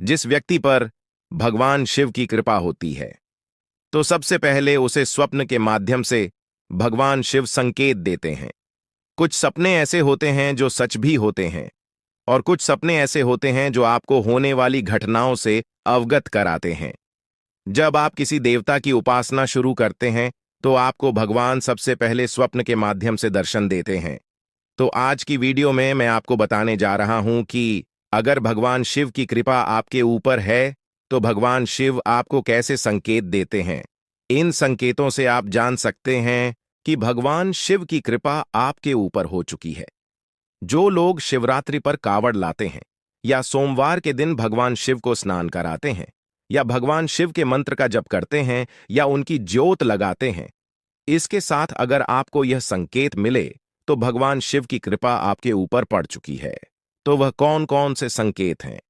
जिस व्यक्ति पर भगवान शिव की कृपा होती है, तो सबसे पहले उसे स्वप्न के माध्यम से भगवान शिव संकेत देते हैं। कुछ सपने ऐसे होते हैं जो सच भी होते हैं, और कुछ सपने ऐसे होते हैं जो आपको होने वाली घटनाओं से अवगत कराते हैं। जब आप किसी देवता की उपासना शुरू करते हैं, तो आपको भगवान सबसे पहले स्वप्न के माध्यम से दर्शन देते हैं। तो आज की वीडियो में मैं आपको बताने जा रहा हूं कि अगर भगवान शिव की कृपा आपके ऊपर है, तो भगवान शिव आपको कैसे संकेत देते हैं। इन संकेतों से आप जान सकते हैं कि भगवान शिव की कृपा आपके ऊपर हो चुकी है। जो लोग शिवरात्रि पर कावड़ लाते हैं, या सोमवार के दिन भगवान शिव को स्नान कराते हैं, या भगवान शिव के मंत्र का जप करते हैं, या उनकी ज्योत लगाते हैं, इसके साथ अगर आपको यह संकेत मिले, तो भगवान शिव की कृपा आपके ऊपर पड़ चुकी है। तो वह कौन कौन से संकेत हैं?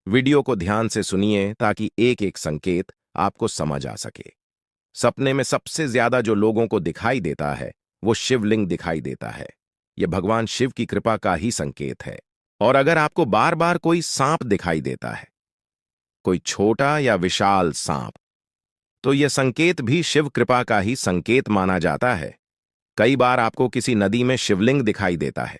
वीडियो को ध्यान से सुनिए ताकि एक एक संकेत आपको समझ आ सके। सपने में सबसे ज्यादा जो लोगों को दिखाई देता है, वो शिवलिंग दिखाई देता है। यह भगवान शिव की कृपा का ही संकेत है। और अगर आपको बार बार कोई सांप दिखाई देता है, कोई छोटा या विशाल सांप, तो यह संकेत भी शिव कृपा का ही संकेत माना जाता है। कई बार आपको किसी नदी में शिवलिंग दिखाई देता है,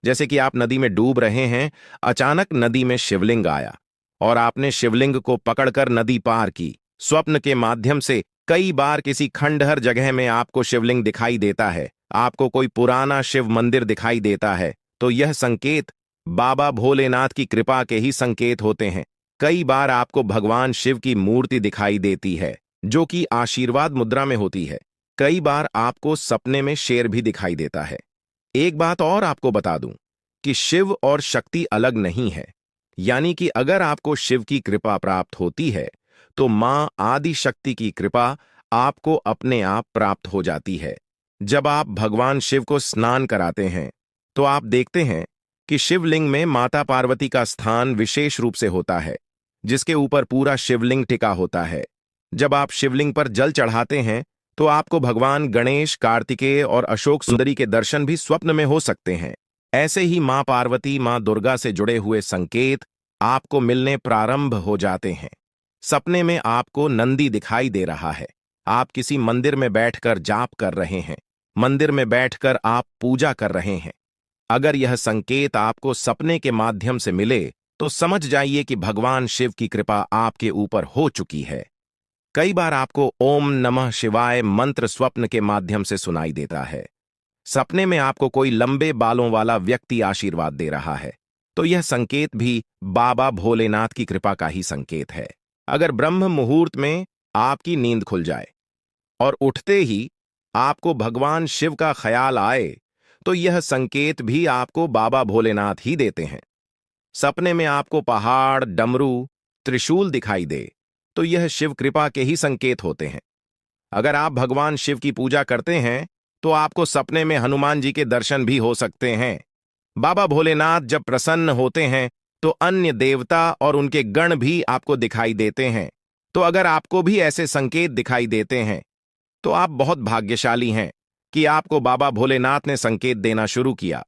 जैसे कि आप नदी में डूब रहे हैं, अचानक नदी में शिवलिंग आया और आपने शिवलिंग को पकड़कर नदी पार की। स्वप्न के माध्यम से कई बार किसी खंडहर जगह में आपको शिवलिंग दिखाई देता है, आपको कोई पुराना शिव मंदिर दिखाई देता है, तो यह संकेत बाबा भोलेनाथ की कृपा के ही संकेत होते हैं। कई बार आपको भगवान शिव की मूर्ति दिखाई देती है, जो कि आशीर्वाद मुद्रा में होती है। कई बार आपको सपने में शेर भी दिखाई देता है। एक बात और आपको बता दूं कि शिव और शक्ति अलग नहीं है, यानी कि अगर आपको शिव की कृपा प्राप्त होती है, तो मां आदि शक्ति की कृपा आपको अपने आप प्राप्त हो जाती है। जब आप भगवान शिव को स्नान कराते हैं, तो आप देखते हैं कि शिवलिंग में माता पार्वती का स्थान विशेष रूप से होता है, जिसके ऊपर पूरा शिवलिंग टिका होता है। जब आप शिवलिंग पर जल चढ़ाते हैं, तो आपको भगवान गणेश, कार्तिकेय और अशोक सुंदरी के दर्शन भी स्वप्न में हो सकते हैं। ऐसे ही मां पार्वती, मां दुर्गा से जुड़े हुए संकेत आपको मिलने प्रारंभ हो जाते हैं। सपने में आपको नंदी दिखाई दे रहा है, आप किसी मंदिर में बैठकर जाप कर रहे हैं, मंदिर में बैठकर आप पूजा कर रहे हैं। अगर यह संकेत आपको सपने के माध्यम से मिले, तो समझ जाइए कि भगवान शिव की कृपा आपके ऊपर हो चुकी है। कई बार आपको ओम नमः शिवाय मंत्र स्वप्न के माध्यम से सुनाई देता है। सपने में आपको कोई लंबे बालों वाला व्यक्ति आशीर्वाद दे रहा है, तो यह संकेत भी बाबा भोलेनाथ की कृपा का ही संकेत है। अगर ब्रह्म मुहूर्त में आपकी नींद खुल जाए और उठते ही आपको भगवान शिव का ख्याल आए, तो यह संकेत भी आपको बाबा भोलेनाथ ही देते हैं। सपने में आपको पहाड़, डमरू, त्रिशूल दिखाई दे, तो यह शिव कृपा के ही संकेत होते हैं। अगर आप भगवान शिव की पूजा करते हैं, तो आपको सपने में हनुमान जी के दर्शन भी हो सकते हैं। बाबा भोलेनाथ जब प्रसन्न होते हैं, तो अन्य देवता और उनके गण भी आपको दिखाई देते हैं। तो अगर आपको भी ऐसे संकेत दिखाई देते हैं, तो आप बहुत भाग्यशाली हैं कि आपको बाबा भोलेनाथ ने संकेत देना शुरू किया।